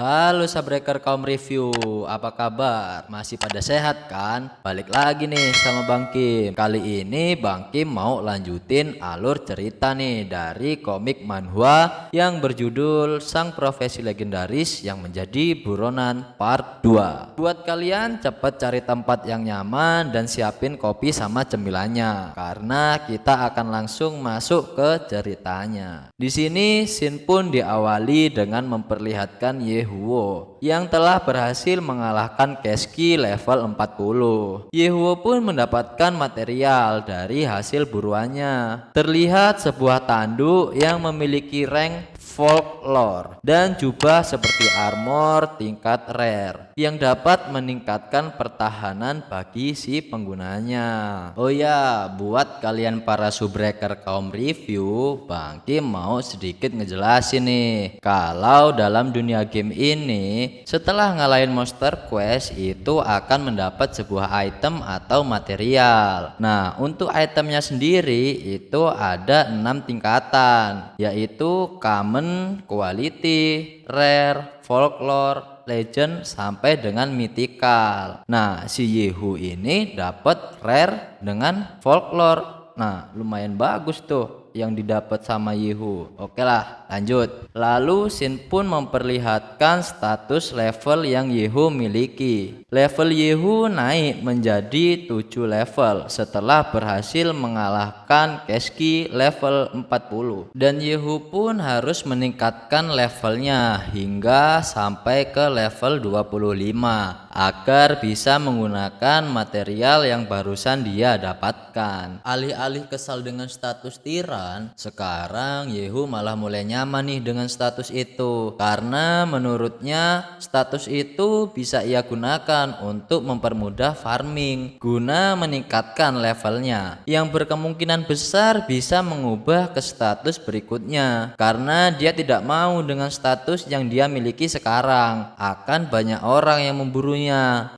Halo Subbreaker kaum review, apa kabar? Masih pada sehat kan? Balik lagi nih sama Bang Kim. Kali ini Bang Kim mau lanjutin alur cerita nih dari komik manhwa yang berjudul Sang Profesi Legendaris yang Menjadi Buronan Part 2. Buat kalian cepet cari tempat yang nyaman dan siapin kopi sama cemilannya, karena kita akan langsung masuk ke ceritanya. Di sini scene pun diawali dengan memperlihatkan Yehuo yang telah berhasil mengalahkan Keski level 40. Yehuo pun mendapatkan material dari hasil buruannya. Terlihat sebuah tanduk yang memiliki rank folklore dan jubah seperti armor tingkat rare yang dapat meningkatkan pertahanan bagi si penggunanya. Oh ya, buat kalian para subbreaker kaum review, Bang Kim mau sedikit ngejelasin nih, kalau dalam dunia game ini setelah ngalahin monster quest itu akan mendapat sebuah item atau material. Nah, untuk itemnya sendiri itu ada 6 tingkatan, yaitu common, quality, rare, folklore, legend sampai dengan mythical. Nah, si Yehu ini dapat rare dengan folklore. Nah, lumayan bagus tuh yang didapat sama Yehu. Oke lah, lanjut. Lalu scene pun memperlihatkan status level yang Yehu miliki. Level Yehu naik menjadi 7 level setelah berhasil mengalahkan Keski level 40. Dan Yehu pun harus meningkatkan levelnya hingga sampai ke level 25 agar bisa menggunakan material yang barusan dia dapatkan. Alih-alih kesal dengan status tiran, sekarang Yehu malah mulai nyaman nih dengan status itu, karena menurutnya status itu bisa ia gunakan untuk mempermudah farming guna meningkatkan levelnya, yang berkemungkinan besar bisa mengubah ke status berikutnya, karena dia tidak mau dengan status yang dia miliki sekarang. Akan banyak orang yang memburunya.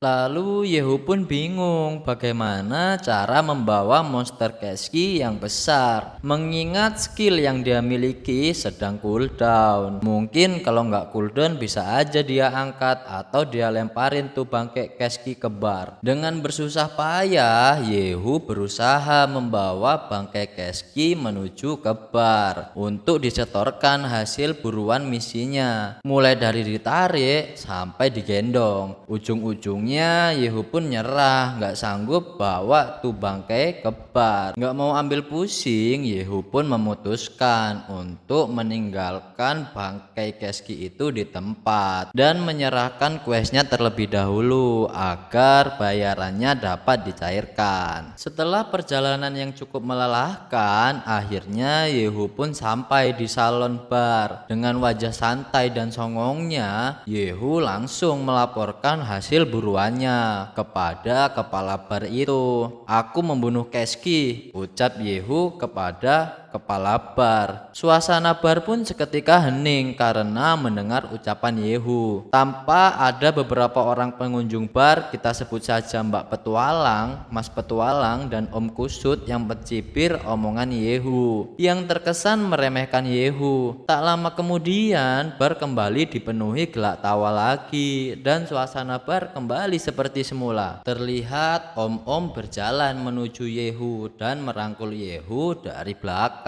Lalu Yehu pun bingung bagaimana cara membawa monster Keski yang besar, mengingat skill yang dia miliki sedang cooldown. Mungkin kalau nggak cooldown bisa aja dia angkat atau dia lemparin tuh bangke Keski ke bar. Dengan bersusah payah Yehu berusaha membawa bangkai Keski menuju ke bar untuk disetorkan hasil buruan misinya, mulai dari ditarik sampai digendong. Ujung-ujungnya Yehu pun nyerah, nggak sanggup bawa tuh bangkai ke bar. Nggak mau ambil pusing, Yehu pun memutuskan untuk meninggalkan bangkai Keski itu di tempat dan menyerahkan questnya terlebih dahulu agar bayarannya dapat dicairkan. Setelah perjalanan yang cukup melelahkan, akhirnya Yehu pun sampai di salon bar. Dengan wajah santai dan songongnya, Yehu langsung melaporkan hasil buruannya kepada kepala bar itu. "Aku membunuh Keski," ucap Yehu kepada kepala bar. Suasana bar pun seketika hening karena mendengar ucapan Yehu. Tanpa ada beberapa orang pengunjung bar, kita sebut saja Mbak Petualang, Mas Petualang, dan Om Kusut yang mencibir omongan Yehu yang terkesan meremehkan Yehu. Tak lama kemudian bar kembali dipenuhi gelak tawa lagi dan suasana bar kembali seperti semula. Terlihat om-om berjalan menuju Yehu dan merangkul Yehu dari belakang.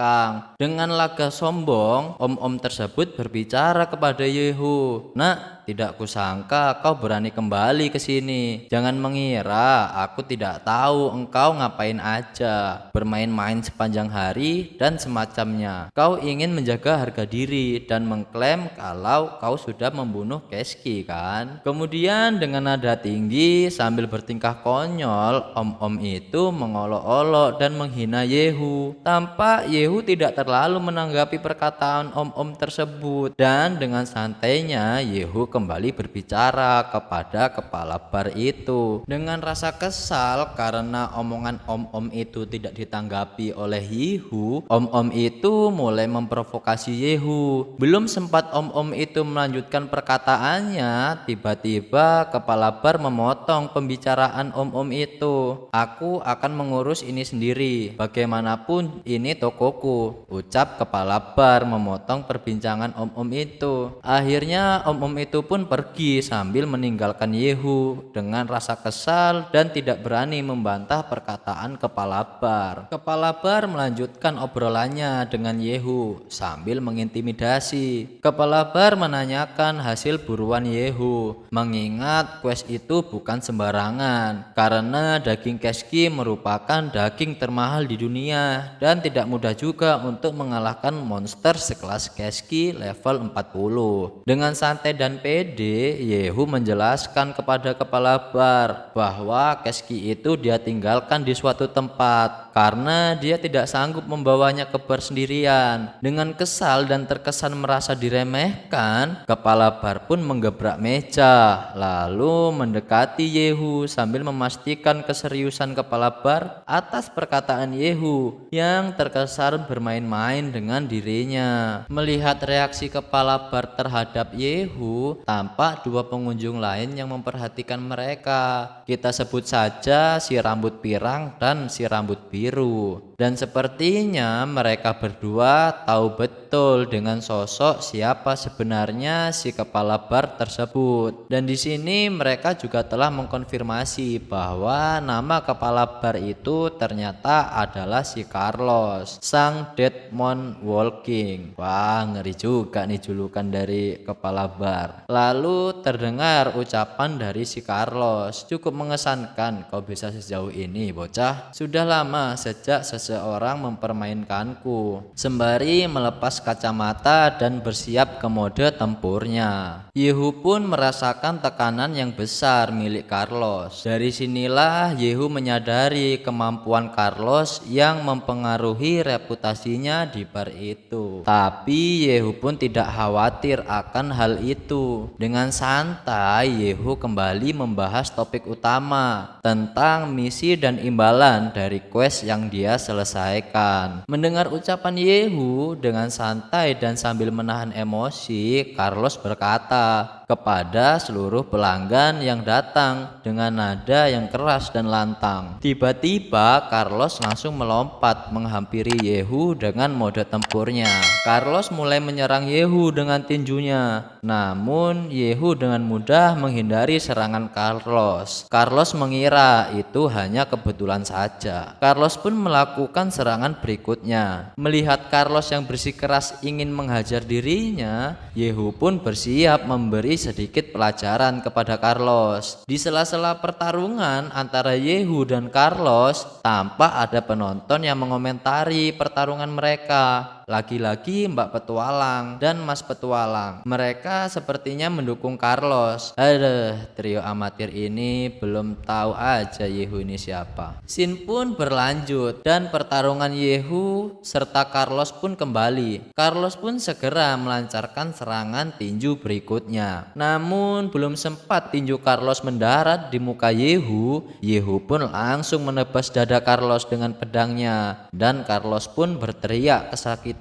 Dengan laga sombong, om-om tersebut berbicara kepada Yehu, "Nak, tidak kusangka kau berani kembali ke sini. Jangan mengira aku tidak tahu engkau ngapain aja, bermain-main sepanjang hari dan semacamnya. Kau ingin menjaga harga diri dan mengklaim kalau kau sudah membunuh Keski, kan?" Kemudian dengan nada tinggi sambil bertingkah konyol, om-om itu mengolok-olok dan menghina Yehu. Tampak Yehu tidak terlalu menanggapi perkataan om-om tersebut dan dengan santainya Yehu kembali berbicara kepada kepala bar itu. Dengan rasa kesal karena omongan om-om itu tidak ditanggapi oleh Yehu, om-om itu mulai memprovokasi Yehu. Belum sempat om-om itu melanjutkan perkataannya, tiba-tiba kepala bar memotong pembicaraan om-om itu. "Aku akan mengurus ini sendiri, bagaimanapun ini tokoku," ucap kepala bar memotong perbincangan om-om itu. Akhirnya om-om itu pun pergi sambil meninggalkan Yehu dengan rasa kesal dan tidak berani membantah perkataan kepala bar. Kepala bar melanjutkan obrolannya dengan Yehu sambil mengintimidasi. Kepala bar menanyakan hasil buruan Yehu, mengingat quest itu bukan sembarangan karena daging keski merupakan daging termahal di dunia dan tidak mudah juga untuk mengalahkan monster sekelas keski level 40. Dengan santai dan pede, Yehu menjelaskan kepada kepala bar bahwa keski itu dia tinggalkan di suatu tempat karena dia tidak sanggup membawanya ke bar sendirian. Dengan kesal dan terkesan merasa diremehkan, kepala bar pun menggebrak meja lalu mendekati Yehu sambil memastikan keseriusan kepala bar atas perkataan Yehu yang terkesan bermain-main dengan dirinya. Melihat reaksi kepala bar terhadap Yehu, tampak dua pengunjung lain yang memperhatikan mereka. Kita sebut saja si rambut pirang dan si rambut biru. Dan sepertinya mereka berdua tahu betul dengan sosok siapa sebenarnya si kepala bar tersebut. Dan di sini mereka juga telah mengkonfirmasi bahwa nama kepala bar itu ternyata adalah si Carlos, sang Deadmon Walking. Wah, ngeri juga nih julukan dari kepala bar. Lalu terdengar ucapan dari si Carlos, "Cukup mengesankan kau bisa sejauh ini, bocah. Sudah lama sejak seseorang mempermainkanku." Sembari melepas kacamata dan bersiap ke mode tempurnya, Yehu pun merasakan tekanan yang besar milik Carlos. Dari sinilah Yehu menyadari kemampuan Carlos yang mempengaruhi reputasinya di bar itu. Tapi Yehu pun tidak khawatir akan hal itu. Dengan santai Yehu kembali membahas topik utama tentang misi dan imbalan dari quest yang dia selesaikan. Mendengar ucapan Yehu dengan santai dan sambil menahan emosi, Carlos berkata kepada seluruh pelanggan yang datang dengan nada yang keras dan lantang. Tiba-tiba Carlos langsung melompat menghampiri Yehu dengan mode tempurnya. Carlos mulai menyerang Yehu dengan tinjunya. Namun Yehu dengan mudah menghindari serangan Carlos. Carlos mengira itu hanya kebetulan saja. Carlos pun melakukan serangan berikutnya. Melihat Carlos yang bersikeras ingin menghajar dirinya, Yehu pun bersiap memberi sedikit pelajaran kepada Carlos. Di sela-sela pertarungan antara Yehu dan Carlos, tampak ada penonton yang mengomentari pertarungan mereka. Lagi-lagi Mbak Petualang dan Mas Petualang. Mereka sepertinya mendukung Carlos. Aduh, trio amatir ini belum tahu aja Yehu ini siapa. Scene pun berlanjut dan pertarungan Yehu serta Carlos pun kembali. Carlos pun segera melancarkan serangan tinju berikutnya. Namun belum sempat tinju Carlos mendarat di muka Yehu, Yehu pun langsung menebas dada Carlos dengan pedangnya dan Carlos pun berteriak kesakitan.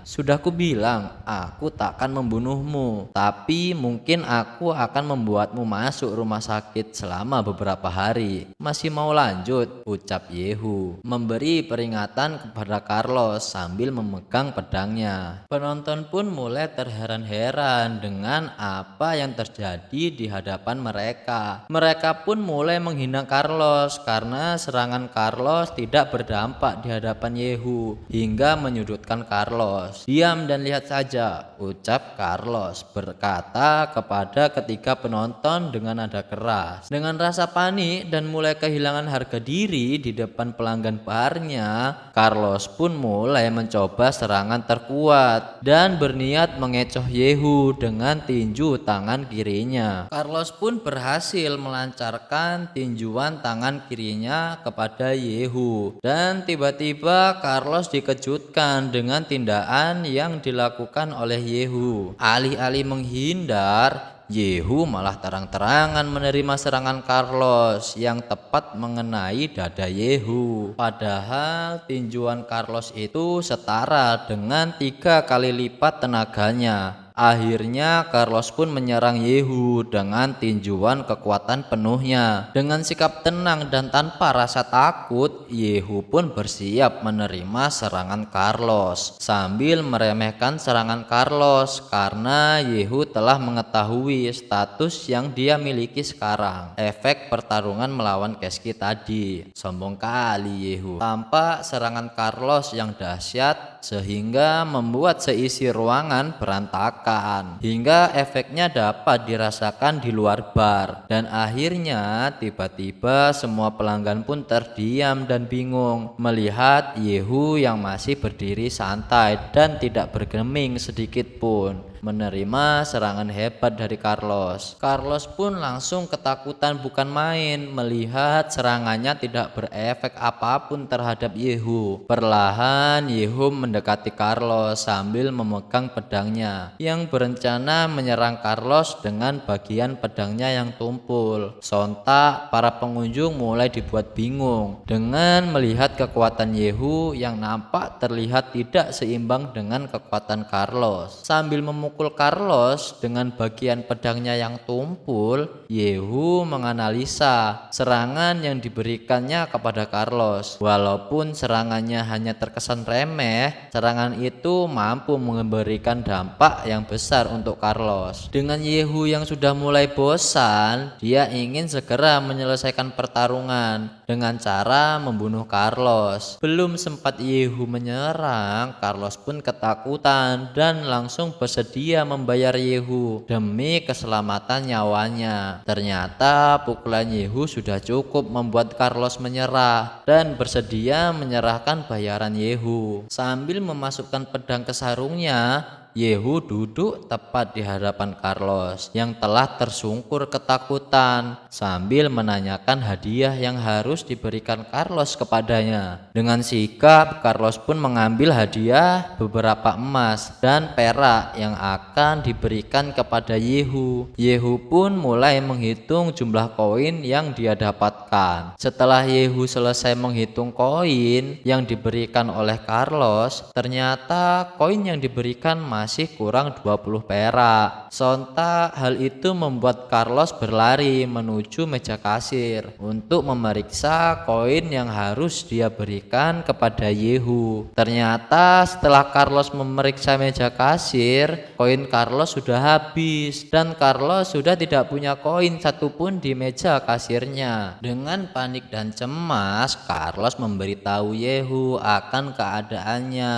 "Sudah kubilang, aku takkan membunuhmu, tapi mungkin aku akan membuatmu masuk rumah sakit selama beberapa hari. Masih mau lanjut?" ucap Yehu, memberi peringatan kepada Carlos sambil memegang pedangnya. Penonton pun mulai terheran-heran dengan apa yang terjadi di hadapan mereka. Mereka pun mulai menghina Carlos karena serangan Carlos tidak berdampak di hadapan Yehu hingga menyudutkan Carlos. "Diam dan lihat saja," ucap Carlos berkata kepada ketiga penonton dengan nada keras. Dengan rasa panik dan mulai kehilangan harga diri di depan pelanggan barnya, Carlos pun mulai mencoba serangan terkuat dan berniat mengecoh Yehu dengan tinju tangan kirinya. Carlos pun berhasil melancarkan tinjuan tangan kirinya kepada Yehu dan tiba-tiba Carlos dikejutkan dengan tindakan yang dilakukan oleh Yehu. Alih-alih menghindar, Yehu malah terang-terangan menerima serangan Carlos yang tepat mengenai dada Yehu. Padahal tinjuan Carlos itu setara dengan 3 kali lipat tenaganya. Akhirnya Carlos pun menyerang Yehu dengan tinjuan kekuatan penuhnya. Dengan sikap tenang dan tanpa rasa takut, Yehu pun bersiap menerima serangan Carlos sambil meremehkan serangan Carlos karena Yehu telah mengetahui status yang dia miliki sekarang. Efek pertarungan melawan Keski tadi. Sombong kali Yehu. Tampak serangan Carlos yang dahsyat sehingga membuat seisi ruangan berantakan. Hingga efeknya dapat dirasakan di luar bar. Dan akhirnya tiba-tiba semua pelanggan pun terdiam dan bingung melihat Yehu yang masih berdiri santai dan tidak bergeming sedikit pun menerima serangan hebat dari Carlos. Carlos pun langsung ketakutan bukan main melihat serangannya tidak berefek apapun terhadap Yehu. Perlahan Yehu mendekati Carlos sambil memegang pedangnya yang berencana menyerang Carlos dengan bagian pedangnya yang tumpul. Sontak para pengunjung mulai dibuat bingung dengan melihat kekuatan Yehu yang nampak terlihat tidak seimbang dengan kekuatan Carlos. Sambil memukul Carlos dengan bagian pedangnya yang tumpul, Yehu menganalisa serangan yang diberikannya kepada Carlos. Walaupun serangannya hanya terkesan remeh, serangan itu mampu memberikan dampak yang besar untuk Carlos. Dengan Yehu yang sudah mulai bosan, dia ingin segera menyelesaikan pertarungan dengan cara membunuh Carlos. Belum sempat Yehu menyerang, Carlos pun ketakutan dan langsung bersedia membayar Yehu demi keselamatan nyawanya. Ternyata pukulan Yehu sudah cukup membuat Carlos menyerah dan bersedia menyerahkan bayaran Yehu. Sambil memasukkan pedang ke sarungnya, Yehu duduk tepat di hadapan Carlos yang telah tersungkur ketakutan sambil menanyakan hadiah yang harus diberikan Carlos kepadanya. Dengan sigap, Carlos pun mengambil hadiah beberapa emas dan perak yang akan diberikan kepada Yehu. Yehu pun mulai menghitung jumlah koin yang dia dapatkan. Setelah Yehu selesai menghitung koin yang diberikan oleh Carlos, ternyata koin yang diberikan masih kurang 20 perak. Sontak hal itu membuat Carlos berlari menuju meja kasir untuk memeriksa koin yang harus dia berikan kepada Yehu. Ternyata setelah Carlos memeriksa meja kasir, koin Carlos sudah habis dan Carlos sudah tidak punya koin satupun di meja kasirnya. Dengan panik dan cemas, Carlos memberitahu Yehu akan keadaannya.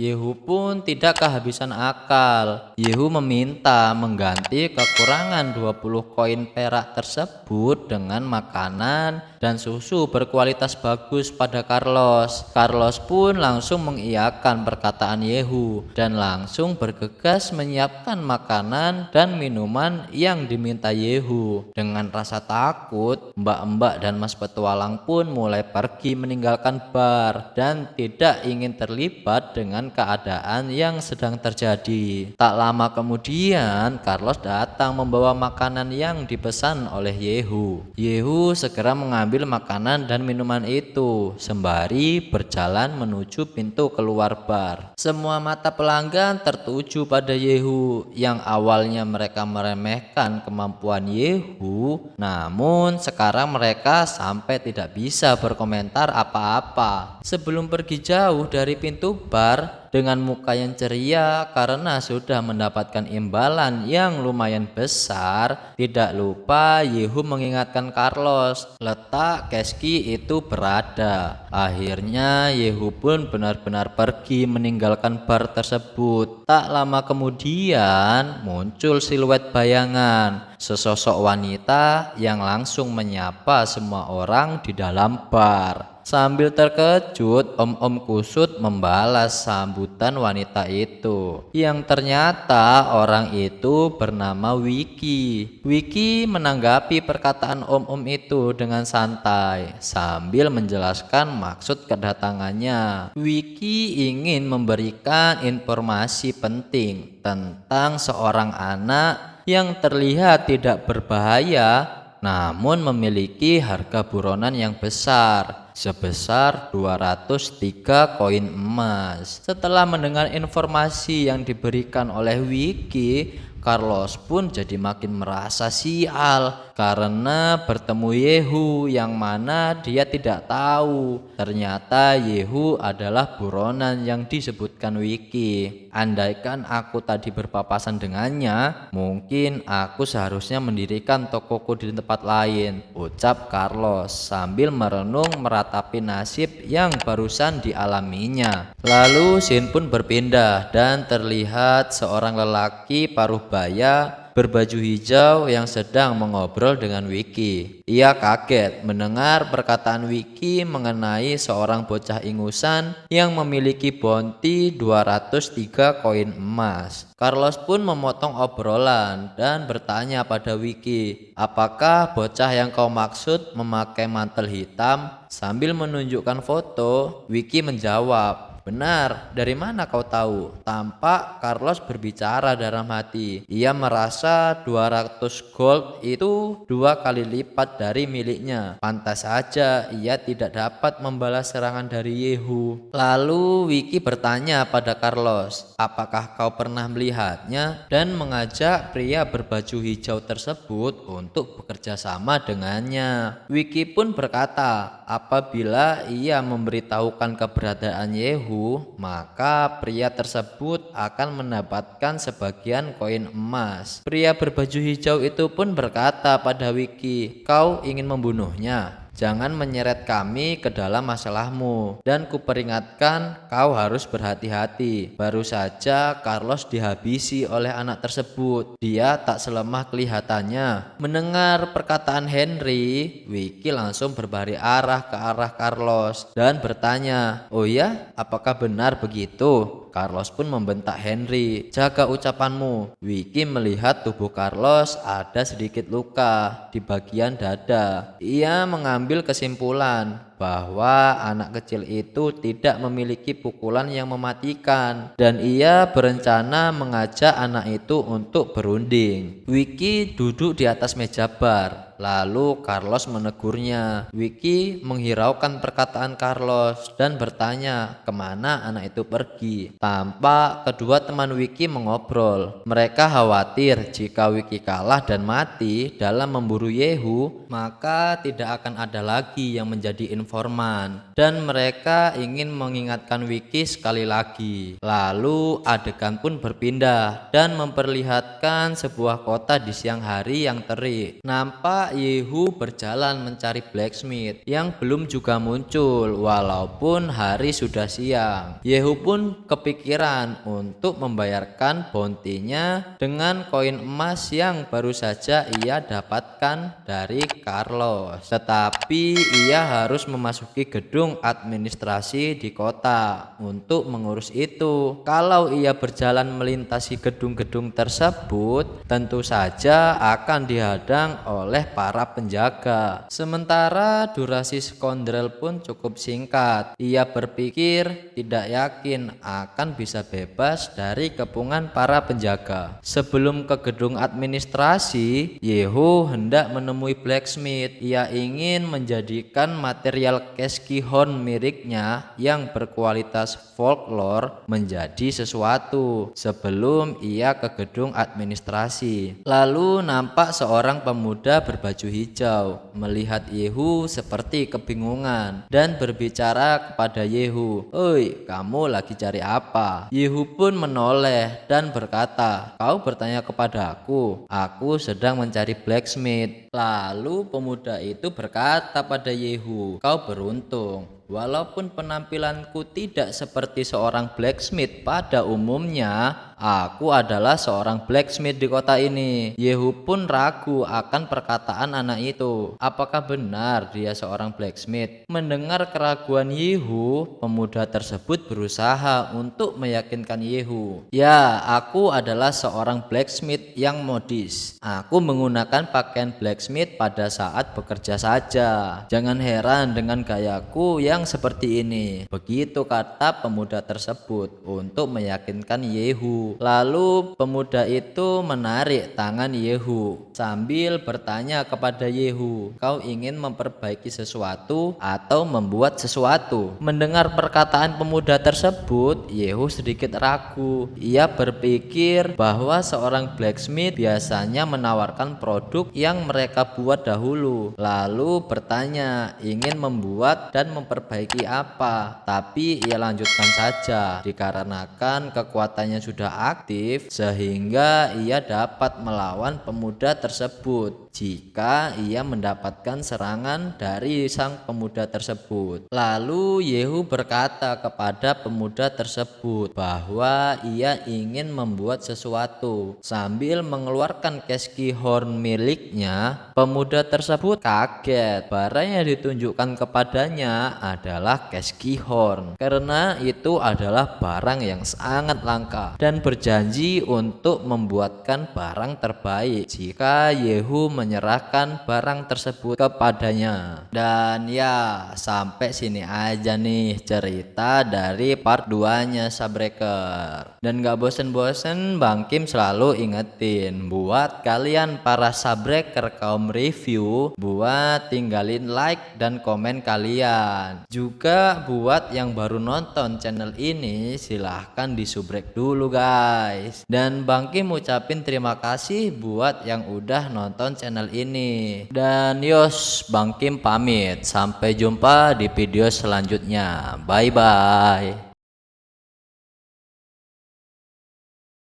Yehu pun tidak kehabisan akal. Yehu meminta mengganti kekurangan 20 koin perak tersebut dengan makanan dan susu berkualitas bagus pada Carlos. Carlos pun langsung mengiyakan perkataan Yehu dan langsung bergegas menyiapkan makanan dan minuman yang diminta Yehu. Dengan rasa takut, mbak-mbak dan mas petualang pun mulai pergi meninggalkan bar dan tidak ingin terlibat dengan keadaan yang sedang terjadi. Tak lama kemudian Carlos datang membawa makanan yang dipesan oleh Yehu. Yehu segera mengambil makanan dan minuman itu sembari berjalan menuju pintu keluar bar. Semua mata pelanggan tertuju pada Yehu yang awalnya mereka meremehkan kemampuan Yehu, namun sekarang mereka sampai tidak bisa berkomentar apa-apa. Sebelum pergi jauh dari pintu bar, dengan muka yang ceria karena sudah mendapatkan imbalan yang lumayan besar, tidak lupa Yehu mengingatkan Carlos letak Keski itu berada. Akhirnya Yehu pun benar-benar pergi meninggalkan bar tersebut. Tak lama kemudian muncul siluet bayangan sesosok wanita yang langsung menyapa semua orang di dalam bar. Sambil terkejut, Om Kusut membalas sambutan wanita itu, yang ternyata orang itu bernama Wiki. Wiki menanggapi perkataan Om itu dengan santai sambil menjelaskan maksud kedatangannya. Wiki ingin memberikan informasi penting tentang seorang anak yang terlihat tidak berbahaya namun memiliki harga buronan yang besar sebesar 203 koin emas. Setelah mendengar informasi yang diberikan oleh Wiki, Carlos pun jadi makin merasa sial karena bertemu Yehu yang mana dia tidak tahu ternyata Yehu adalah buronan yang disebutkan Wiki. Andaikan aku tadi berpapasan dengannya, mungkin aku seharusnya mendirikan tokoku di tempat lain, ucap Carlos sambil merenung meratapi nasib yang barusan dialaminya. Lalu scene pun berpindah dan terlihat seorang lelaki paruh baya berbaju hijau yang sedang mengobrol dengan Wiki. Ia kaget mendengar perkataan Wiki mengenai seorang bocah ingusan yang memiliki bounty 203 koin emas. Carlos pun memotong obrolan dan bertanya pada Wiki, apakah bocah yang kau maksud memakai mantel hitam? Sambil menunjukkan foto, Wiki menjawab, benar, dari mana kau tahu? Tampak Carlos berbicara dalam hati. Ia merasa 200 gold itu 2 kali lipat dari miliknya. Pantas saja ia tidak dapat membalas serangan dari Yehu. Lalu Wiki bertanya pada Carlos, apakah kau pernah melihatnya? Dan mengajak pria berbaju hijau tersebut untuk bekerja sama dengannya. Wiki pun berkata, apabila ia memberitahukan keberadaan Yehu, maka pria tersebut akan mendapatkan sebagian koin emas. Pria berbaju hijau itu pun berkata pada Wiki, kau ingin membunuhnya? Jangan menyeret kami ke dalam masalahmu, dan kuperingatkan kau harus berhati-hati. Baru saja Carlos dihabisi oleh anak tersebut. Dia tak selemah kelihatannya. Mendengar perkataan Henry, Wiki langsung berbalik arah ke arah Carlos dan bertanya, oh ya, apakah benar begitu? Carlos pun membentak Henry, jaga ucapanmu. Wiki melihat tubuh Carlos ada sedikit luka di bagian dada. Ia mengambil kesimpulan bahwa anak kecil itu tidak memiliki pukulan yang mematikan dan ia berencana mengajak anak itu untuk berunding. Wiki duduk di atas meja bar. Lalu Carlos menegurnya. Wiki menghiraukan perkataan Carlos dan bertanya kemana anak itu pergi. Tampak kedua teman Wiki mengobrol. Mereka khawatir jika Wiki kalah dan mati dalam memburu Yehu, maka tidak akan ada lagi yang menjadi informan. Dan mereka ingin mengingatkan Wiki sekali lagi. Lalu adegan pun berpindah dan memperlihatkan sebuah kota di siang hari yang terik. Nampak Yehu berjalan mencari blacksmith yang belum juga muncul walaupun hari sudah siang. Yehu pun kepikiran untuk membayarkan bounty-nya dengan koin emas yang baru saja ia dapatkan dari Carlos. Tetapi ia harus memasuki gedung administrasi di kota untuk mengurus itu. Kalau ia berjalan melintasi gedung-gedung tersebut, tentu saja akan dihadang oleh para penjaga. Sementara durasi skondrel pun cukup singkat. Ia berpikir tidak yakin akan bisa bebas dari kepungan para penjaga. Sebelum ke gedung administrasi, Yehu hendak menemui blacksmith. Ia ingin menjadikan material keskihon miliknya yang berkualitas folklore menjadi sesuatu sebelum ia ke gedung administrasi. Lalu nampak seorang pemuda berbaju hijau melihat Yehu seperti kebingungan dan berbicara kepada Yehu, "Oi, kamu lagi cari apa?" Yehu pun menoleh dan berkata, "Kau bertanya kepadaku, aku sedang mencari blacksmith." Lalu pemuda itu berkata pada Yehu, "Kau beruntung. Walaupun penampilanku tidak seperti seorang blacksmith pada umumnya, aku adalah seorang blacksmith di kota ini." Yehu pun ragu akan perkataan anak itu. Apakah benar dia seorang blacksmith? Mendengar keraguan Yehu, pemuda tersebut berusaha untuk meyakinkan Yehu. "Ya, aku adalah seorang blacksmith yang modis. Aku menggunakan pakaian blacksmith pada saat bekerja saja. Jangan heran dengan gayaku yang bilang seperti ini. Begitu kata pemuda tersebut untuk meyakinkan Yehu. Lalu pemuda itu menarik tangan Yehu sambil bertanya kepada Yehu, "Kau ingin memperbaiki sesuatu atau membuat sesuatu?" Mendengar perkataan pemuda tersebut, Yehu sedikit ragu. Ia berpikir bahwa seorang blacksmith biasanya menawarkan produk yang mereka buat dahulu, lalu bertanya ingin membuat dan memperbaiki apa. Tapi ia lanjutkan saja dikarenakan kekuatannya sudah aktif sehingga ia dapat melawan pemuda tersebut jika ia mendapatkan serangan dari sang pemuda tersebut. Lalu Yehu berkata kepada pemuda tersebut bahwa ia ingin membuat sesuatu. Sambil mengeluarkan keski horn miliknya, pemuda tersebut kaget. Barang yang ditunjukkan kepadanya adalah keski horn, karena itu adalah barang yang sangat langka, dan berjanji untuk membuatkan barang terbaik jika Yehu menyerahkan barang tersebut kepadanya. Dan ya, sampai sini aja nih cerita dari part 2-nya Subbreaker. Dan gak bosen-bosen Bang Kim selalu ingetin buat kalian para Subbreaker kaum review buat tinggalin like dan komen kalian. Juga buat yang baru nonton channel ini silahkan disubrek dulu guys. Dan Bang Kim ucapin terima kasih buat yang udah nonton channel ini. Dan yos, Bang Kim pamit. Sampai jumpa di video selanjutnya. Bye bye.